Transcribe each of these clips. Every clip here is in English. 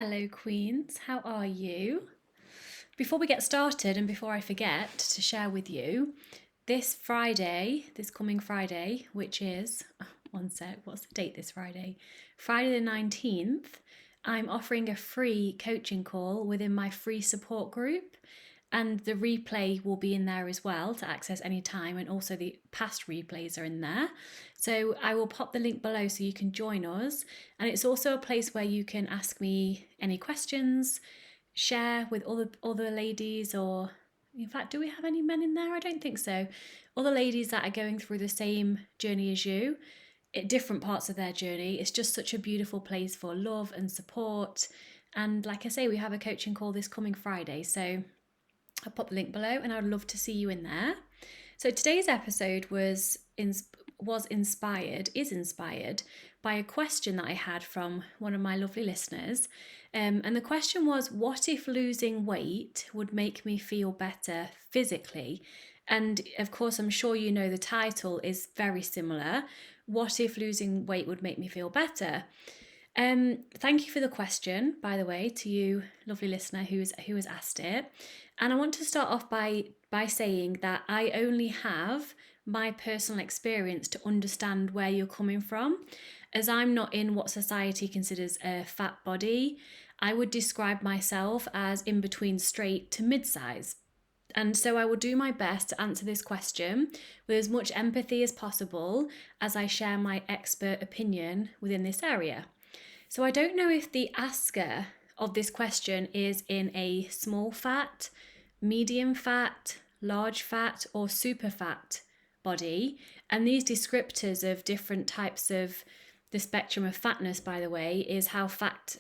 Hello, Queens. How are you? Before we get started, and before I forget to share with you, this coming Friday, which is, one sec, what's the date this Friday? Friday the 19th, I'm offering a free coaching call within my free support group. And the replay will be in there as well to access any time, and also the past replays are in there. So I will pop the link below so you can join us. And it's also a place where you can ask me any questions, share with other ladies, or in fact, do we have any men in there? I don't think so. Other ladies that are going through the same journey as you, at different parts of their journey. It's just such a beautiful place for love and support. And like I say, we have a coaching call this coming Friday. So I'll pop the link below and I'd love to see you in there. So today's episode is inspired by a question that I had from one of my lovely listeners. And the question was, what if losing weight would make me feel better physically? And of course, I'm sure you know the title is very similar. What if losing weight would make me feel better? Thank you for the question, by the way, to you, lovely listener who has asked it. And I want to start off by saying that I only have my personal experience to understand where you're coming from. As I'm not in what society considers a fat body, I would describe myself as in between straight to mid-size. And so I will do my best to answer this question with as much empathy as possible as I share my expert opinion within this area. So I don't know if the asker of this question is in a small fat, medium fat, large fat, or super fat body. And these descriptors of different types of the spectrum of fatness, by the way, is how fat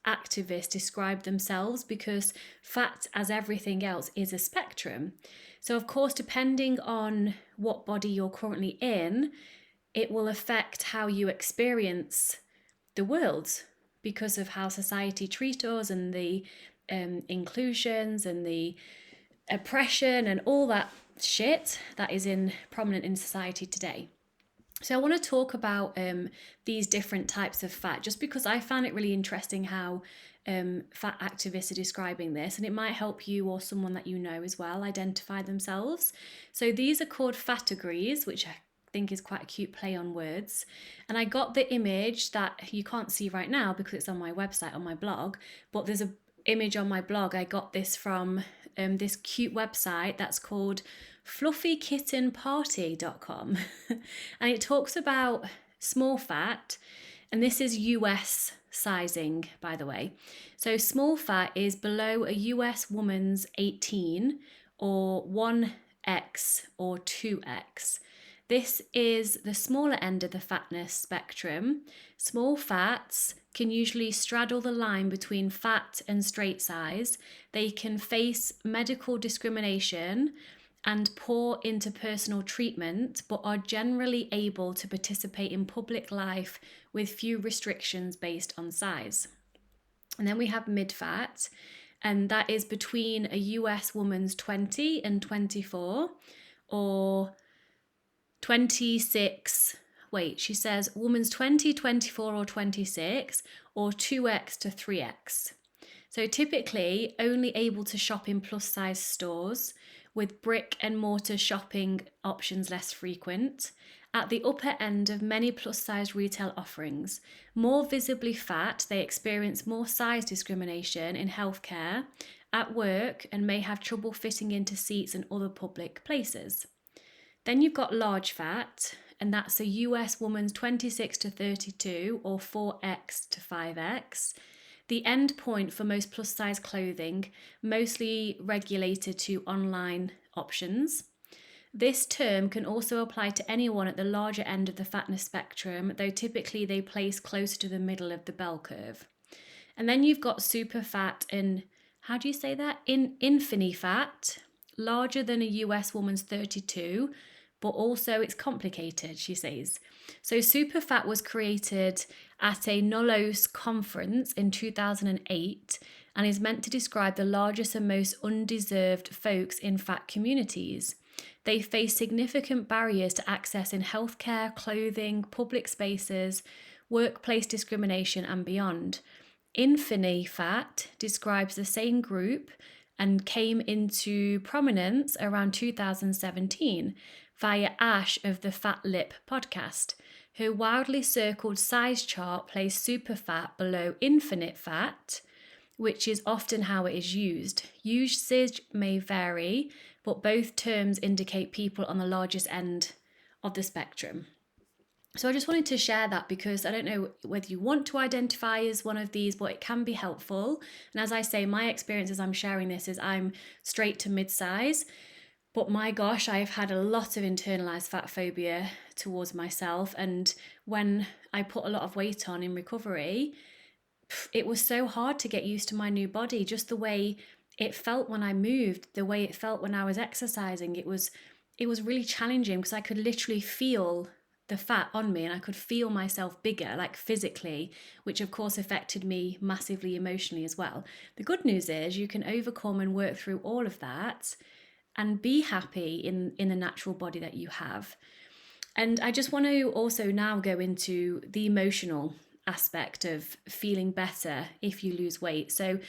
activists describe themselves, because fat, as everything else, is a spectrum. So of course, depending on what body you're currently in, it will affect how you experience the world, because of how society treats us and the inclusions and the oppression and all that shit that is prominent in society today. So I want to talk about these different types of fat, just because I found it really interesting how fat activists are describing this, and it might help you or someone that you know as well identify themselves. So these are called categories, which I think is quite a cute play on words. And I got the image that you can't see right now because it's on my website, on my blog, but there's an image on my blog. I got this from this cute website that's called fluffykittenparty.com. And it talks about small fat, and this is US sizing, by the way. So small fat is below a US woman's 18 or 1X or 2X. This is the smaller end of the fatness spectrum. Small fats can usually straddle the line between fat and straight size. They can face medical discrimination and poor interpersonal treatment, but are generally able to participate in public life with few restrictions based on size. And then we have mid-fat, and that is between a US woman's 20 and 24, or 26, she says woman's 20, 24 or 26, or 2X to 3X. So typically only able to shop in plus size stores, with brick and mortar shopping options less frequent. At the upper end of many plus size retail offerings, more visibly fat, they experience more size discrimination in healthcare, at work, and may have trouble fitting into seats and other public places. Then you've got large fat, and that's a US woman's 26 to 32 or 4X to 5X. The end point for most plus size clothing, mostly regulated to online options. This term can also apply to anyone at the larger end of the fatness spectrum, though typically they place closer to the middle of the bell curve. And then you've got super fat and, how do you say that? Infini fat, larger than a US woman's 32, but also it's complicated, she says. So super fat was created at a Nullos conference in 2008 and is meant to describe the largest and most undeserved folks in fat communities. They face significant barriers to access in healthcare, clothing, public spaces, workplace discrimination, and beyond. Infini fat describes the same group and came into prominence around 2017 via Ash of the Fat Lip podcast. Her wildly circled size chart places super fat below infinite fat, which is often how it is used. Usage may vary, but both terms indicate people on the largest end of the spectrum. So I just wanted to share that because I don't know whether you want to identify as one of these, but it can be helpful. And as I say, my experience as I'm sharing this is I'm straight to mid-size, but my gosh, I've had a lot of internalized fat phobia towards myself. And when I put a lot of weight on in recovery, it was so hard to get used to my new body, just the way it felt when I moved, the way it felt when I was exercising. It was really challenging because I could literally feel the fat on me and I could feel myself bigger, like physically, which of course affected me massively emotionally as well. The good news is you can overcome and work through all of that and be happy in the natural body that you have. And I just want to also now go into the emotional aspect of feeling better if you lose weight. So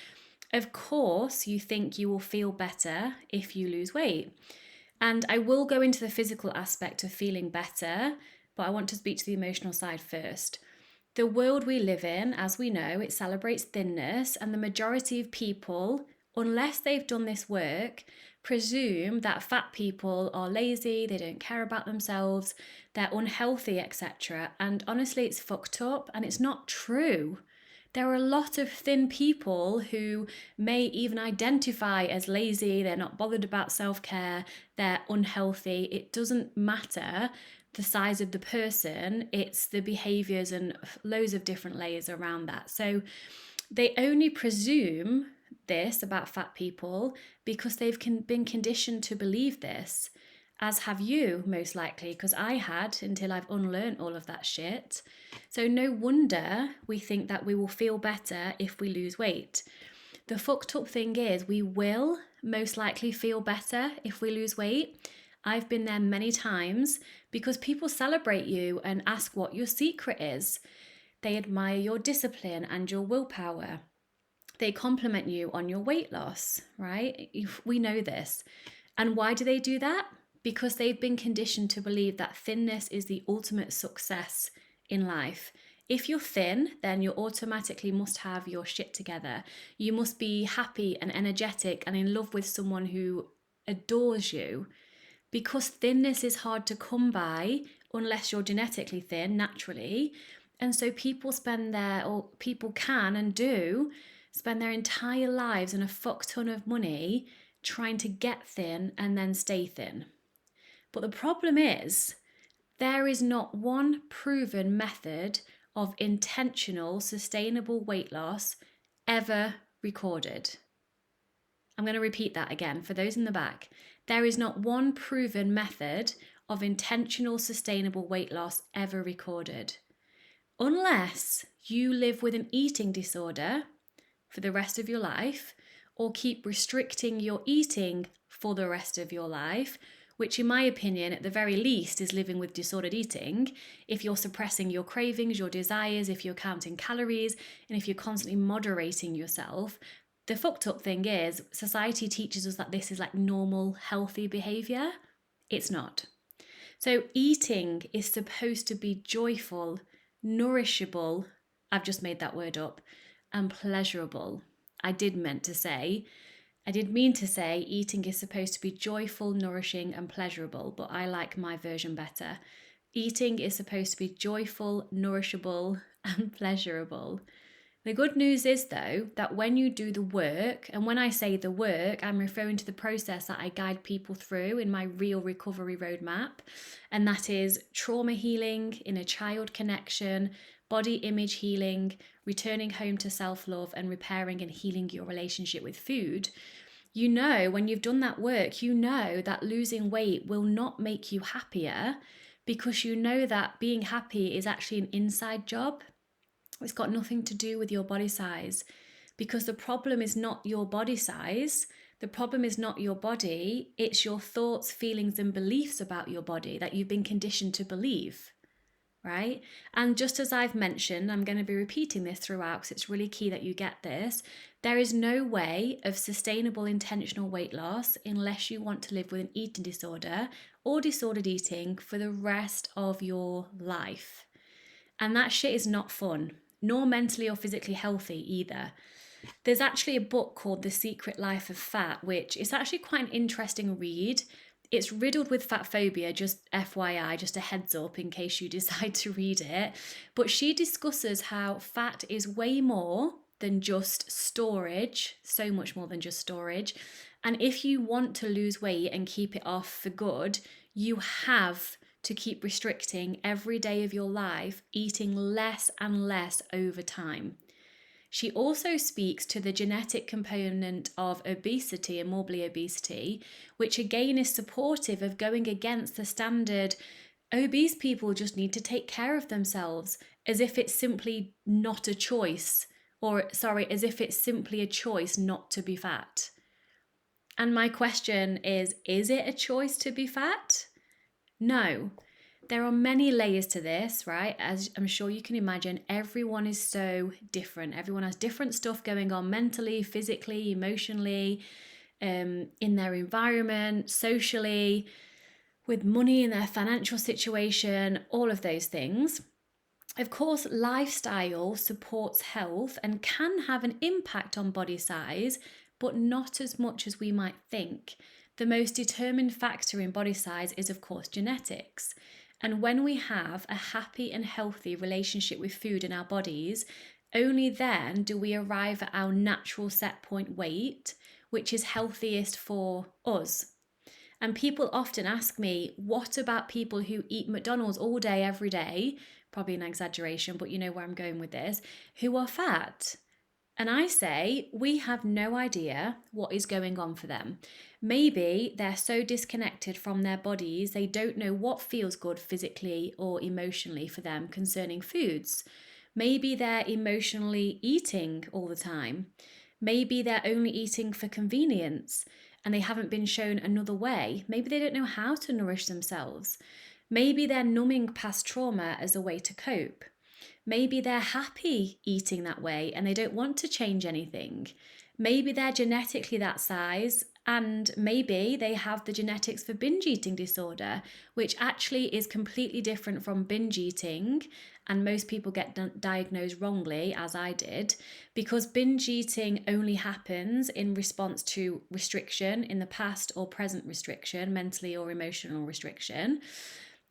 of course you think you will feel better if you lose weight. And I will go into the physical aspect of feeling better, but I want to speak to the emotional side first. The world we live in, as we know, it celebrates thinness, and the majority of people, unless they've done this work, presume that fat people are lazy, they don't care about themselves, they're unhealthy, etc. And honestly, it's fucked up and it's not true. There are a lot of thin people who may even identify as lazy, they're not bothered about self-care, they're unhealthy. It doesn't matter the size of the person, it's the behaviors and loads of different layers around that. So they only presume this about fat people because they've been conditioned to believe this, as have you most likely, because I had until I've unlearned all of that shit. So no wonder we think that we will feel better if we lose weight. The fucked up thing is we will most likely feel better if we lose weight. I've been there many times because people celebrate you and ask what your secret is. They admire your discipline and your willpower. They compliment you on your weight loss, right? We know this. And why do they do that? Because they've been conditioned to believe that thinness is the ultimate success in life. If you're thin, then you automatically must have your shit together. You must be happy and energetic and in love with someone who adores you. Because thinness is hard to come by unless you're genetically thin naturally. And so people can and do spend their entire lives and a fuck ton of money trying to get thin and then stay thin. But the problem is, there is not one proven method of intentional, sustainable weight loss ever recorded. I'm going to repeat that again for those in the back. There is not one proven method of intentional, sustainable weight loss ever recorded. Unless you live with an eating disorder for the rest of your life, or keep restricting your eating for the rest of your life, which in my opinion, at the very least, is living with disordered eating. If you're suppressing your cravings, your desires, if you're counting calories, and if you're constantly moderating yourself, the fucked up thing is society teaches us that this is like normal, healthy behavior. It's not. So eating is supposed to be joyful, nourishable, I've just made that word up, and pleasurable. I did mean to say eating is supposed to be joyful, nourishing, and pleasurable, but I like my version better. Eating is supposed to be joyful, nourishable, and pleasurable. The good news is, though, that when you do the work, and when I say the work, I'm referring to the process that I guide people through in my real recovery roadmap, and that is trauma healing, inner child connection, body image healing, returning home to self-love, and repairing and healing your relationship with food. You know, when you've done that work, you know that losing weight will not make you happier, because you know that being happy is actually an inside job. It's got nothing to do with your body size, because the problem is not your body size. The problem is not your body. It's your thoughts, feelings, and beliefs about your body that you've been conditioned to believe, right? And just as I've mentioned, I'm going to be repeating this throughout because it's really key that you get this. There is no way of sustainable intentional weight loss unless you want to live with an eating disorder or disordered eating for the rest of your life. And that shit is not fun, nor mentally or physically healthy either. There's actually a book called The Secret Life of Fat, which is actually quite an interesting read. It's riddled with fat phobia, just FYI, just a heads up in case you decide to read it. But she discusses how fat is way more than just storage, so much more than just storage. And if you want to lose weight and keep it off for good, you have to keep restricting every day of your life, eating less and less over time. She also speaks to the genetic component of obesity and morbidly obesity, which again is supportive of going against the standard obese people just need to take care of themselves, as if it's simply not a choice, as if it's simply a choice not to be fat. And my question is it a choice to be fat? No. There are many layers to this, right? As I'm sure you can imagine, everyone is so different. Everyone has different stuff going on mentally, physically, emotionally, in their environment, socially, with money in their financial situation, all of those things. Of course, lifestyle supports health and can have an impact on body size, but not as much as we might think. The most determined factor in body size is, of course, genetics. And when we have a happy and healthy relationship with food in our bodies, only then do we arrive at our natural set point weight, which is healthiest for us. And people often ask me, what about people who eat McDonald's all day, every day? Probably an exaggeration, but you know where I'm going with this, who are fat. And I say, we have no idea what is going on for them. Maybe they're so disconnected from their bodies, they don't know what feels good physically or emotionally for them concerning foods. Maybe they're emotionally eating all the time. Maybe they're only eating for convenience and they haven't been shown another way. Maybe they don't know how to nourish themselves. Maybe they're numbing past trauma as a way to cope. Maybe they're happy eating that way and they don't want to change anything. Maybe they're genetically that size, and maybe they have the genetics for binge eating disorder, which actually is completely different from binge eating. And most people get diagnosed wrongly, as I did, because binge eating only happens in response to restriction in the past or present restriction, mentally or emotional restriction.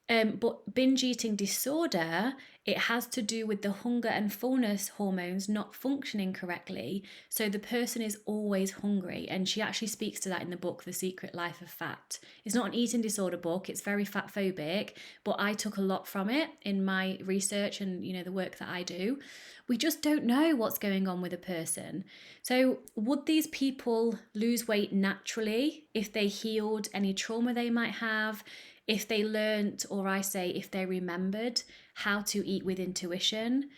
But binge eating disorder, it has to do with the hunger and fullness hormones not functioning correctly. So the person is always hungry. And she actually speaks to that in the book, The Secret Life of Fat. It's not an eating disorder book. It's very fat phobic, but I took a lot from it in my research and, the work that I do. We just don't know what's going on with a person. So would these people lose weight naturally if they healed any trauma they might have? If they learnt, or I say, if they remembered how to eat with intuition?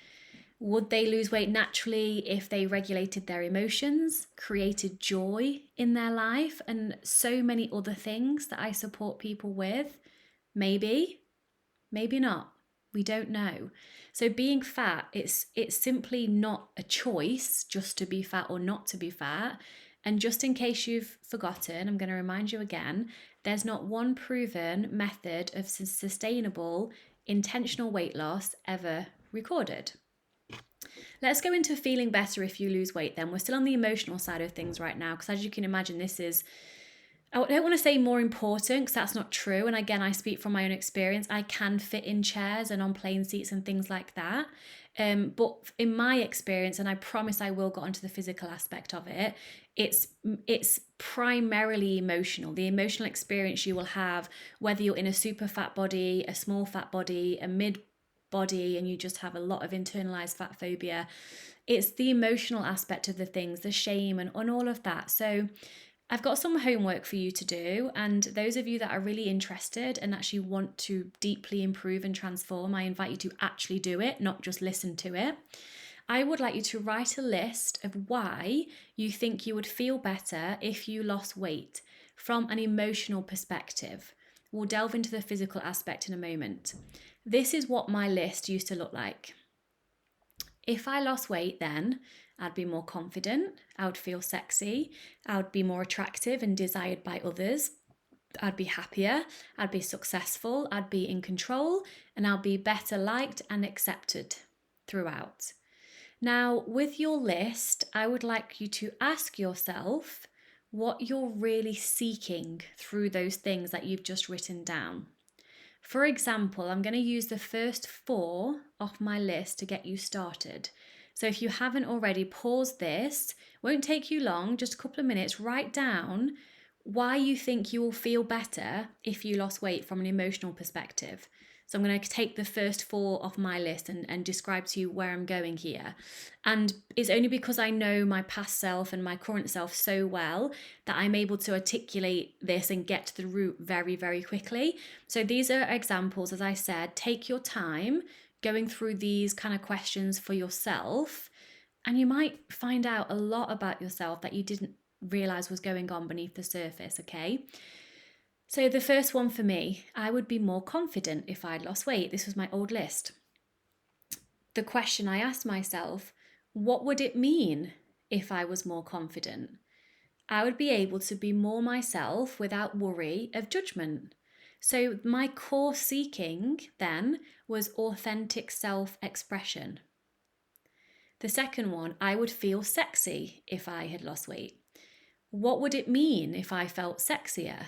Would they lose weight naturally if they regulated their emotions, created joy in their life, and so many other things that I support people with? Maybe, maybe not. We don't know. So being fat, it's simply not a choice just to be fat or not to be fat. And just in case you've forgotten, I'm going to remind you again, there's not one proven method of sustainable, intentional weight loss ever recorded. Let's go into feeling better if you lose weight then. We're still on the emotional side of things right now, because as you can imagine, this is, I don't want to say more important because that's not true. And again, I speak from my own experience. I can fit in chairs and on plane seats and things like that. But in my experience, and I promise I will go onto the physical aspect of it, it's primarily emotional. The emotional experience you will have, whether you're in a super fat body, a small fat body, a mid body, and you just have a lot of internalized fat phobia. It's the emotional aspect of the things, the shame and all of that. So I've got some homework for you to do, and those of you that are really interested and actually want to deeply improve and transform, I invite you to actually do it, not just listen to it. I would like you to write a list of why you think you would feel better if you lost weight from an emotional perspective. We'll delve into the physical aspect in a moment. This is what my list used to look like. If I lost weight then, I'd be more confident, I would feel sexy, I would be more attractive and desired by others, I'd be happier, I'd be successful, I'd be in control, and I'll be better liked and accepted throughout. Now, with your list, I would like you to ask yourself what you're really seeking through those things that you've just written down. For example, I'm going to use the first 4 off my list to get you started. So if you haven't already, pause this. Won't take you long, just a couple of minutes. Write down why you think you will feel better if you lost weight from an emotional perspective. So I'm going to take the first 4 off my list and describe to you where I'm going here. And it's only because I know my past self and my current self so well that I'm able to articulate this and get to the root very, very quickly. So these are examples, as I said. Take your time going through these kind of questions for yourself, and you might find out a lot about yourself that you didn't realize was going on beneath the surface, okay? So the first one for me, I would be more confident if I'd lost weight. This was my old list. The question I asked myself, what would it mean if I was more confident? I would be able to be more myself without worry of judgment. So my core seeking then was authentic self-expression. The second one, I would feel sexy if I had lost weight. What would it mean if I felt sexier?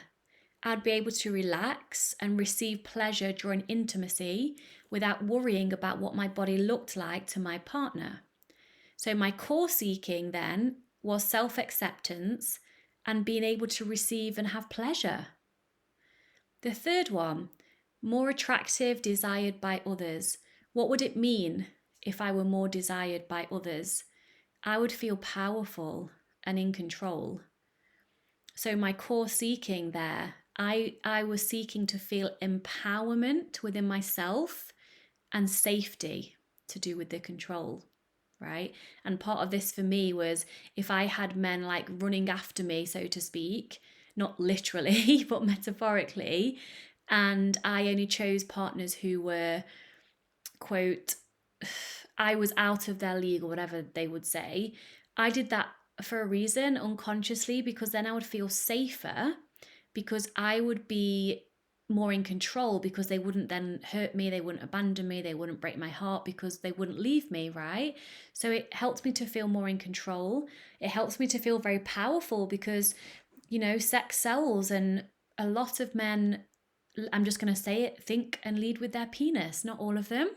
I'd be able to relax and receive pleasure during intimacy without worrying about what my body looked like to my partner. So my core seeking then was self-acceptance and being able to receive and have pleasure. The third one, more attractive, desired by others. What would it mean if I were more desired by others? I would feel powerful and in control. So my core seeking there, I was seeking to feel empowerment within myself and safety to do with the control, right? And part of this for me was if I had men like running after me, so to speak, not literally, but metaphorically, and I only chose partners who were, quote, I was out of their league or whatever they would say. I did that for a reason, unconsciously, because then I would feel safer, because I would be more in control, because they wouldn't then hurt me, they wouldn't abandon me, they wouldn't break my heart, because they wouldn't leave me, right? So it helps me to feel more in control. It helps me to feel very powerful because, you know, sex sells, and a lot of men, I'm just going to say it, think and lead with their penis. Not all of them.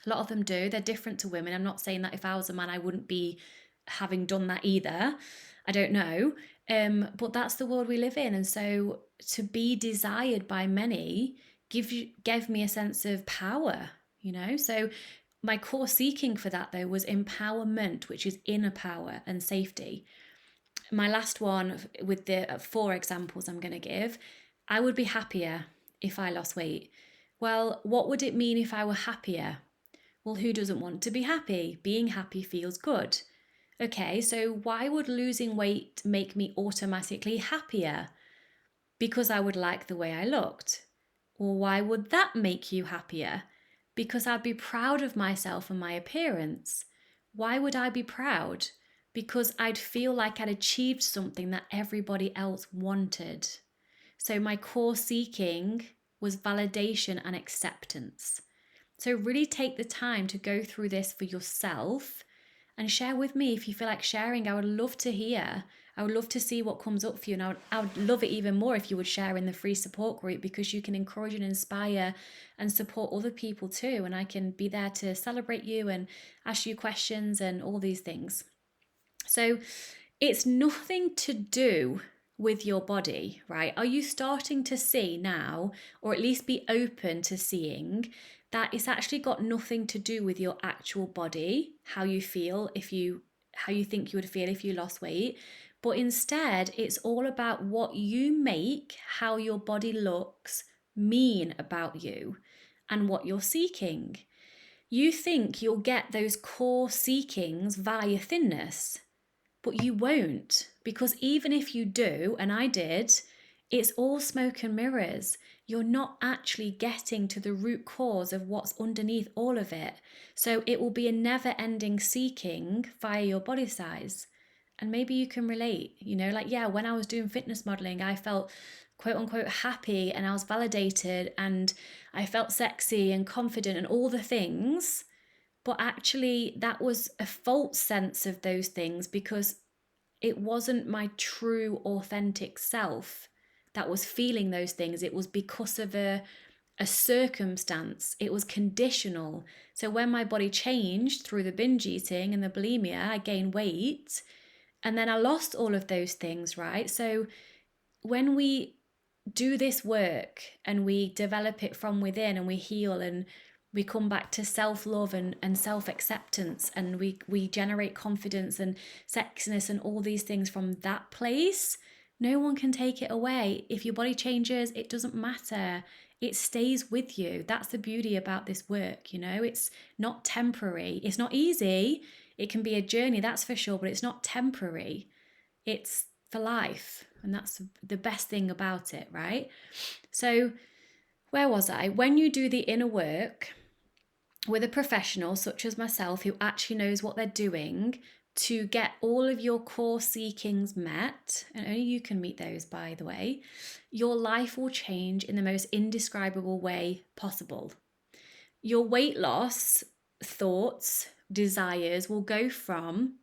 A lot of them do. They're different to women. I'm not saying that if I was a man, I wouldn't be having done that either. I don't know. But that's the world we live in. And so to be desired by many gave me a sense of power, you know? So my core seeking for that, though, was empowerment, which is inner power and safety. My last one, with the 4 examples I'm going to give, I would be happier if I lost weight. Well, what would it mean if I were happier? Well, who doesn't want to be happy? Being happy feels good. Okay, so why would losing weight make me automatically happier? Because I would like the way I looked. Or why would that make you happier? Because I'd be proud of myself and my appearance. Why would I be proud? Because I'd feel like I'd achieved something that everybody else wanted. So my core seeking was validation and acceptance. So really take the time to go through this for yourself and share with me if you feel like sharing. I would love to hear. I would love to see what comes up for you. And I would love it even more if you would share in the free support group, because you can encourage and inspire and support other people too. And I can be there to celebrate you and ask you questions and all these things. So it's nothing to do with your body, right? Are you starting to see now, or at least be open to seeing, that it's actually got nothing to do with your actual body, how you feel, how you think you would feel if you lost weight, but instead it's all about what you make how your body looks mean about you and what you're seeking. You think you'll get those core seekings via thinness, but you won't, because even if you do, and I did, it's all smoke and mirrors. You're not actually getting to the root cause of what's underneath all of it. So it will be a never ending seeking via your body size. And maybe you can relate, like, yeah, when I was doing fitness modeling, I felt quote unquote happy and I was validated and I felt sexy and confident and all the things. But actually, that was a false sense of those things because it wasn't my true, authentic self that was feeling those things. It was because of a circumstance. It was conditional. So when my body changed through the binge eating and the bulimia, I gained weight and then I lost all of those things, right? So when we do this work and we develop it from within and we heal and we come back to self-love and self-acceptance and we generate confidence and sexiness and all these things from that place, no one can take it away. If your body changes, it doesn't matter. It stays with you. That's the beauty about this work, It's not temporary. It's not easy. It can be a journey, that's for sure, but it's not temporary. It's for life. And that's the best thing about it, right? So where was I? When you do the inner work with a professional such as myself who actually knows what they're doing to get all of your core seekings met, and only you can meet those, by the way, your life will change in the most indescribable way possible. Your weight loss thoughts, desires will go from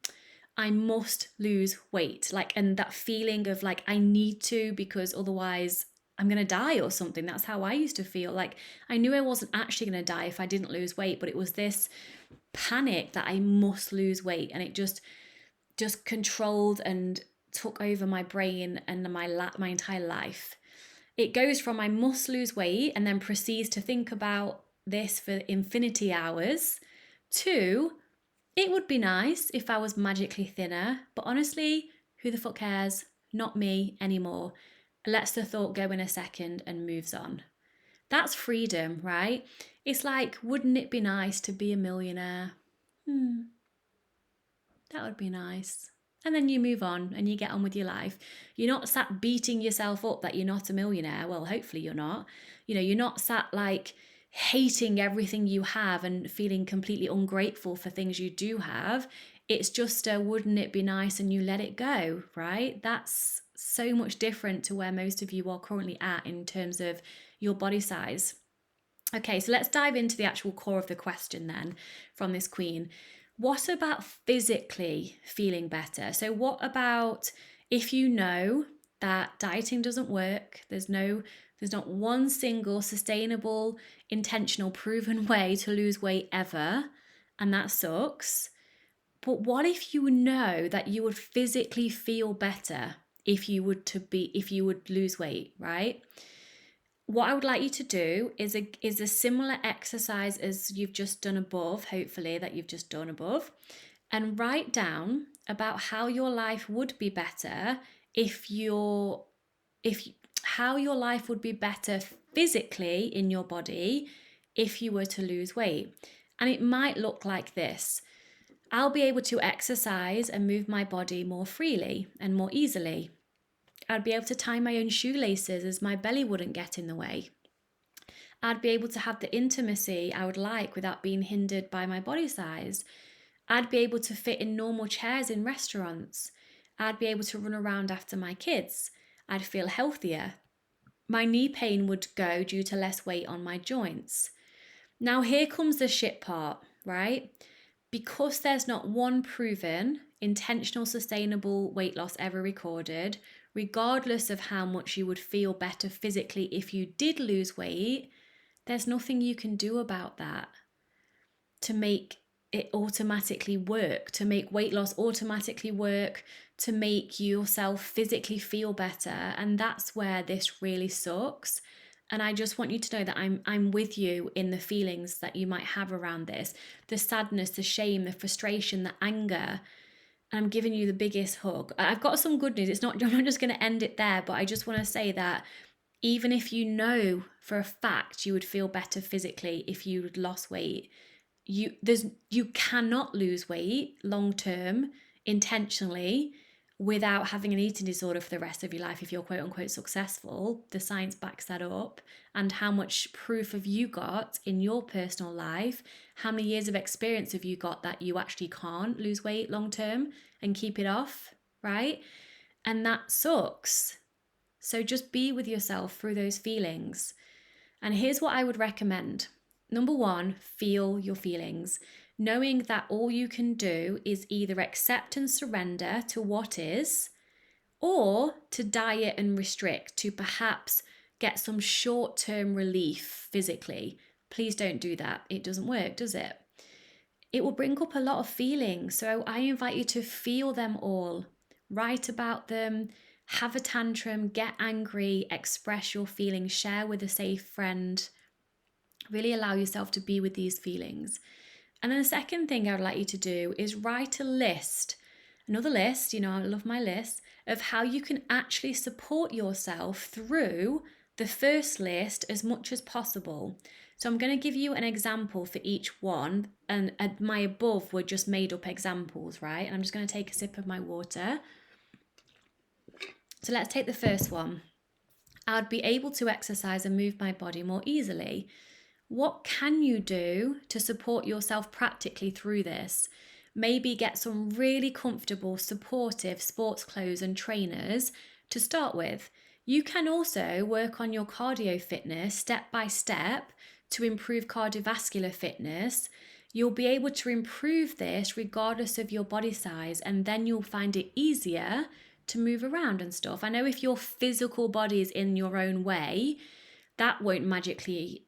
I must lose weight, and that feeling of I need to because otherwise I'm going to die or something. That's how I used to feel. I knew I wasn't actually going to die if I didn't lose weight, but it was this panic that I must lose weight, and it just controlled and took over my brain and my entire life. It goes from I must lose weight and then proceeds to think about this for infinity hours to it would be nice if I was magically thinner, but honestly, who the fuck cares? Not me anymore. Lets the thought go in a second and moves on. That's freedom, right? It's like, wouldn't it be nice to be a millionaire? That would be nice. And then you move on and you get on with your life. You're not sat beating yourself up that you're not a millionaire. Well, hopefully you're not. You're not sat hating everything you have and feeling completely ungrateful for things you do have. It's just wouldn't it be nice, and you let it go, right? That's so much different to where most of you are currently at in terms of your body size. Okay, so let's dive into the actual core of the question then from this queen. What about physically feeling better? So what about if you know that dieting doesn't work, there's not one single sustainable, intentional, proven way to lose weight ever, and that sucks. But what if you know that you would physically feel better if you would lose weight, right? What I would like you to do is a similar exercise as you've just done above, hopefully that you've just done above, and write down about how your life would be better how your life would be better physically in your body if you were to lose weight. And it might look like this. I'll be able to exercise and move my body more freely and more easily. I'd be able to tie my own shoelaces as my belly wouldn't get in the way. I'd be able to have the intimacy I would like without being hindered by my body size. I'd be able to fit in normal chairs in restaurants. I'd be able to run around after my kids. I'd feel healthier. My knee pain would go due to less weight on my joints. Now here comes the shit part, right? Because there's not one proven, intentional, sustainable weight loss ever recorded, regardless of how much you would feel better physically if you did lose weight, there's nothing you can do about that to make it automatically work, to make weight loss automatically work, to make yourself physically feel better. And that's where this really sucks. And I just want you to know that I'm with you in the feelings that you might have around this, the sadness, the shame, the frustration, the anger. And I'm giving you the biggest hug. I've got some good news. I'm not just going to end it there, but I just want to say that even if you know for a fact you would feel better physically if you'd lost weight, you cannot lose weight long term intentionally without having an eating disorder for the rest of your life if you're quote unquote successful. The science backs that up. And how much proof have you got in your personal life? How many years of experience have you got that you actually can't lose weight long term and keep it off, right? And that sucks. So just be with yourself through those feelings. And here's what I would recommend. Number one, feel your feelings. Knowing that all you can do is either accept and surrender to what is, or to diet and restrict to perhaps get some short-term relief physically. Please don't do that. It doesn't work, does it? It will bring up a lot of feelings. So I invite you to feel them all, write about them, have a tantrum, get angry, express your feelings, share with a safe friend. Really allow yourself to be with these feelings. And then the second thing I would like you to do is write a list, another list, I love my list, of how you can actually support yourself through the first list as much as possible. So I'm going to give you an example for each one, and my above were just made up examples, right? And I'm just going to take a sip of my water. So let's take the first one. I would be able to exercise and move my body more easily. What can you do to support yourself practically through this? Maybe get some really comfortable, supportive sports clothes and trainers to start with. You can also work on your cardio fitness step by step to improve cardiovascular fitness. You'll be able to improve this regardless of your body size, and then you'll find it easier to move around and stuff. I know if your physical body is in your own way, that won't magically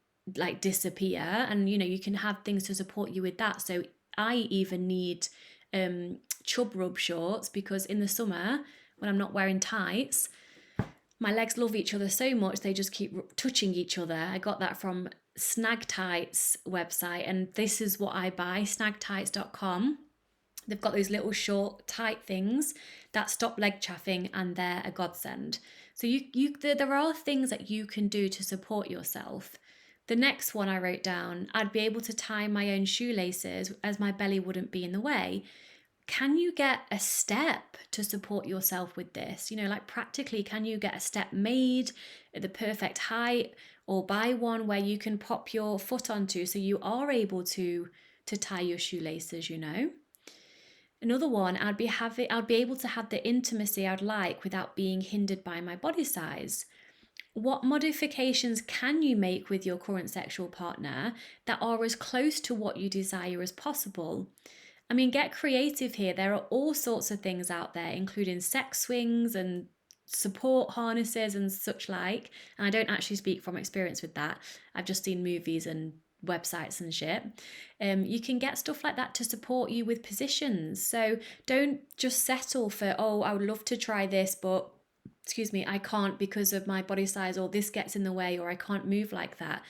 disappear, and you can have things to support you with that. So I even need chub rub shorts, because in the summer when I'm not wearing tights, my legs love each other so much they just keep touching each other. I got that from Snag Tights website, and this is what I buy, snagtights.com. They've got those little short tight things that stop leg chaffing, and they're a godsend. So there are things that you can do to support yourself. The next one I wrote down, I'd be able to tie my own shoelaces as my belly wouldn't be in the way. Can you get a step to support yourself with this? Practically, can you get a step made at the perfect height, or buy one where you can pop your foot onto so you are able to tie your shoelaces, Another one, I'd be able to have the intimacy I'd like without being hindered by my body size. What modifications can you make with your current sexual partner that are as close to what you desire as possible? Get creative here. There are all sorts of things out there, including sex swings and support harnesses and such like. And I don't actually speak from experience with that. I've just seen movies and websites and shit. You can get stuff like that to support you with positions. So don't just settle for, I would love to try this, but I can't because of my body size, or this gets in the way, or I can't move like that.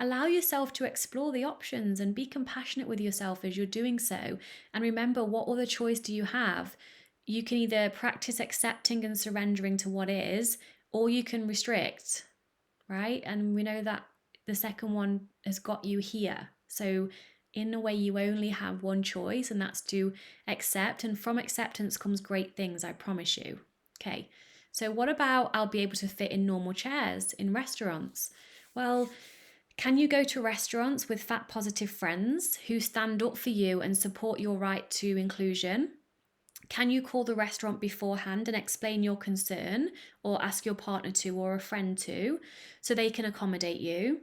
Allow yourself to explore the options and be compassionate with yourself as you're doing so. And remember, what other choice do you have? You can either practice accepting and surrendering to what is, or you can restrict, right? And we know that the second one has got you here. So in a way, you only have one choice, and that's to accept. And from acceptance comes great things, I promise you. Okay. So what about I'll be able to fit in normal chairs in restaurants? Well, can you go to restaurants with fat positive friends who stand up for you and support your right to inclusion? Can you call the restaurant beforehand and explain your concern, or ask your partner to, or a friend to, so they can accommodate you?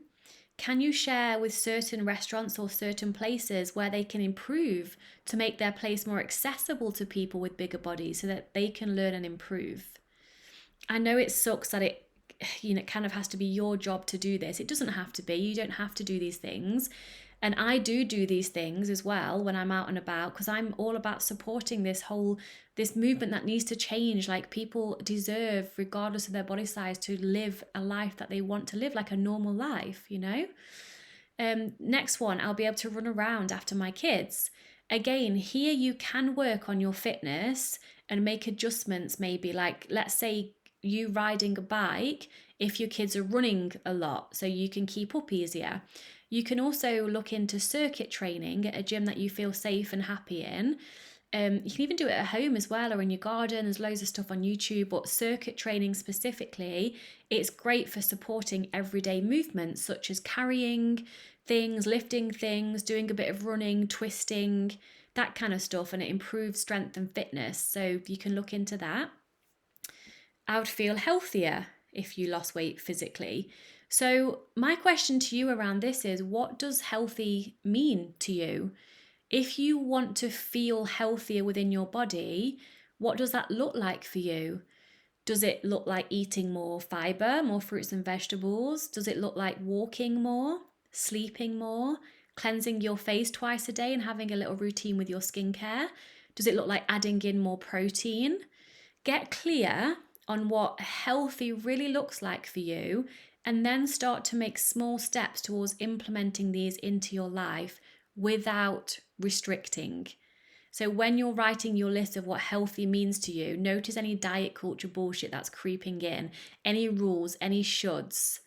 Can you share with certain restaurants or certain places where they can improve to make their place more accessible to people with bigger bodies so that they can learn and improve? I know it sucks that it kind of has to be your job to do this. It doesn't have to be. You don't have to do these things. And I do these things as well when I'm out and about, because I'm all about supporting this movement that needs to change. Like, people deserve, regardless of their body size, to live a life that they want to live, like a normal life, Next one, I'll be able to run around after my kids. Again, here you can work on your fitness and make adjustments, maybe like, let's say you riding a bike if your kids are running a lot, so you can keep up easier. You can also look into circuit training at a gym that you feel safe and happy in. You can even do it at home as well, or in your garden. There's loads of stuff on YouTube, but circuit training specifically, it's great for supporting everyday movements such as carrying things, lifting things, doing a bit of running, twisting, that kind of stuff, and it improves strength and fitness. So you can look into that. I would feel healthier if you lost weight physically. So my question to you around this is, what does healthy mean to you? If you want to feel healthier within your body, what does that look like for you? Does it look like eating more fiber, more fruits and vegetables? Does it look like walking more, sleeping more, cleansing your face twice a day and having a little routine with your skincare? Does it look like adding in more protein? Get clear on what healthy really looks like for you, and then start to make small steps towards implementing these into your life without restricting. So when you're writing your list of what healthy means to you, notice any diet culture bullshit that's creeping in, any rules, any shoulds,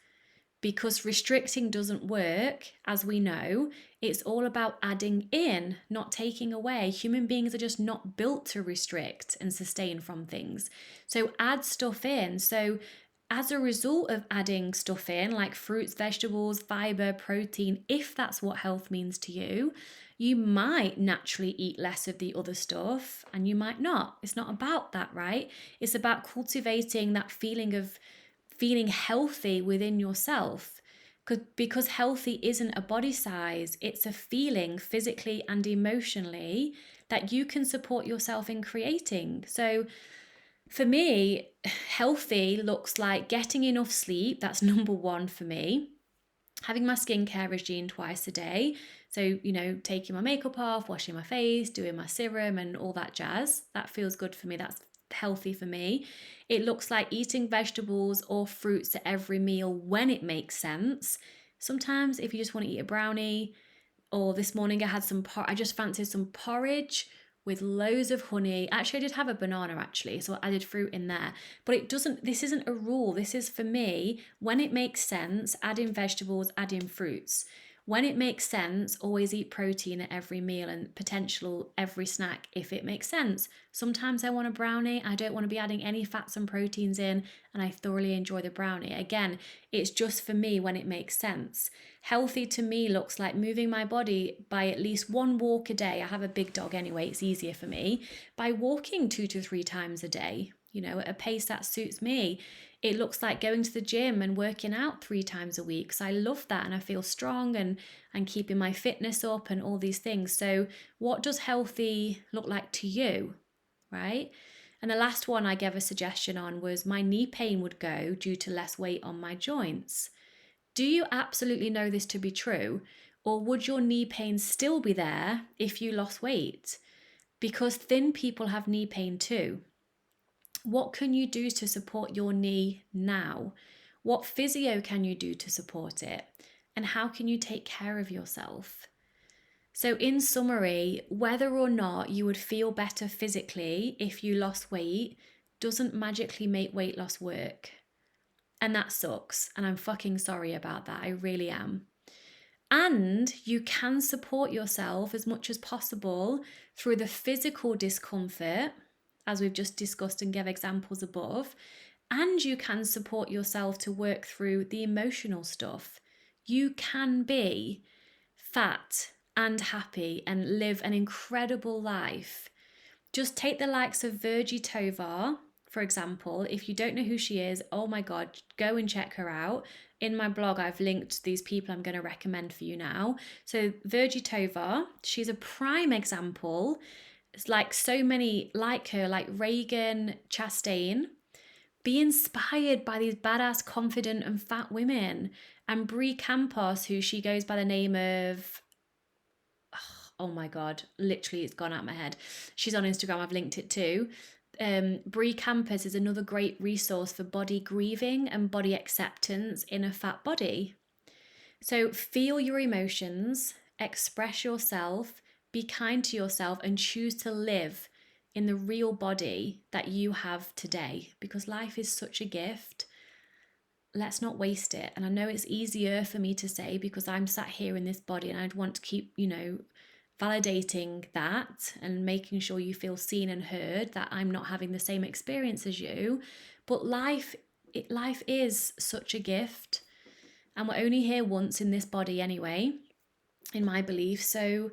because restricting doesn't work, as we know. It's all about adding in, not taking away. Human beings are just not built to restrict and sustain from things. So add stuff in. So as a result of adding stuff in, like fruits, vegetables, fiber, protein, if that's what health means to you, you might naturally eat less of the other stuff and you might not. It's not about that, right? It's about cultivating that feeling of feeling healthy within yourself. Because healthy isn't a body size, it's a feeling physically and emotionally that you can support yourself in creating. So for me, healthy looks like getting enough sleep. That's number one for me. Having my skincare regime twice a day. So, taking my makeup off, washing my face, doing my serum and all that jazz. That feels good for me. That's healthy for me. It looks like eating vegetables or fruits at every meal when it makes sense. Sometimes if you just want to eat a brownie, or this morning I just fancied some porridge with loads of honey. Actually, I did have a banana actually, so I added fruit in there. But this isn't a rule. This is for me, when it makes sense, add in vegetables, add in fruits. When it makes sense, always eat protein at every meal and potential every snack if it makes sense. Sometimes I want a brownie. I don't want to be adding any fats and proteins in, and I thoroughly enjoy the brownie. Again, it's just for me when it makes sense. Healthy to me looks like moving my body by at least one walk a day. I have a big dog anyway, it's easier for me. By walking 2 to 3 times a day, at a pace that suits me. It looks like going to the gym and working out 3 times a week, because I love that and I feel strong and keeping my fitness up and all these things. So what does healthy look like to you, right? And the last one I gave a suggestion on was my knee pain would go due to less weight on my joints. Do you absolutely know this to be true? Or would your knee pain still be there if you lost weight? Because thin people have knee pain too. What can you do to support your knee now? What physio can you do to support it? And how can you take care of yourself? So in summary, whether or not you would feel better physically if you lost weight doesn't magically make weight loss work. And that sucks. And I'm fucking sorry about that. I really am. And you can support yourself as much as possible through the physical discomfort, as we've just discussed and gave examples above. And you can support yourself to work through the emotional stuff. You can be fat and happy and live an incredible life. Just take the likes of Virgie Tovar, for example. If you don't know who she is, oh my God, go and check her out. In my blog, I've linked these people I'm going to recommend for you now. So Virgie Tovar, she's a prime example. It's like so many like her, like Reagan Chastain. Be inspired by these badass, confident and fat women. And Brie Campos, who she goes by the name of, oh my God, literally it's gone out of my head. She's on Instagram, I've linked it too. Brie Campos is another great resource for body grieving and body acceptance in a fat body. So feel your emotions, express yourself, be kind to yourself, and choose to live in the real body that you have today, because life is such a gift. Let's not waste it. And I know it's easier for me to say because I'm sat here in this body and I'd want to keep, validating that and making sure you feel seen and heard, that I'm not having the same experience as you. But life is such a gift, and we're only here once in this body anyway, in my belief. So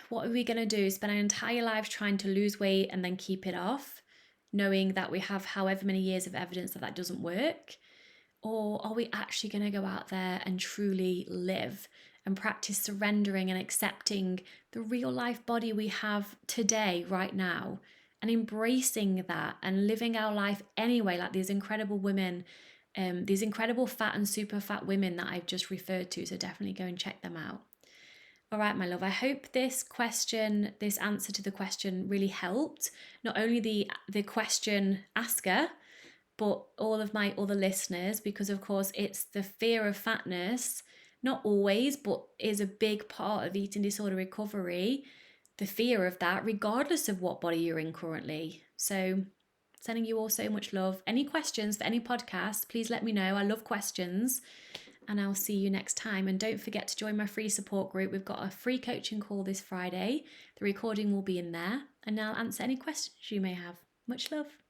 what are we going to do? Spend our entire lives trying to lose weight and then keep it off, knowing that we have however many years of evidence that that doesn't work? Or are we actually going to go out there and truly live and practice surrendering and accepting the real life body we have today, right now, and embracing that and living our life anyway, like these incredible women, these incredible fat and super fat women that I've just referred to. So definitely go and check them out. All right, my love, I hope this answer to the question really helped. Not only the question asker, but all of my other listeners, because of course it's the fear of fatness, not always, but is a big part of eating disorder recovery, the fear of that, regardless of what body you're in currently. So sending you all so much love. Any questions for any podcast, please let me know. I love questions. And I'll see you next time. And don't forget to join my free support group. We've got a free coaching call this Friday. The recording will be in there, and I'll answer any questions you may have. Much love.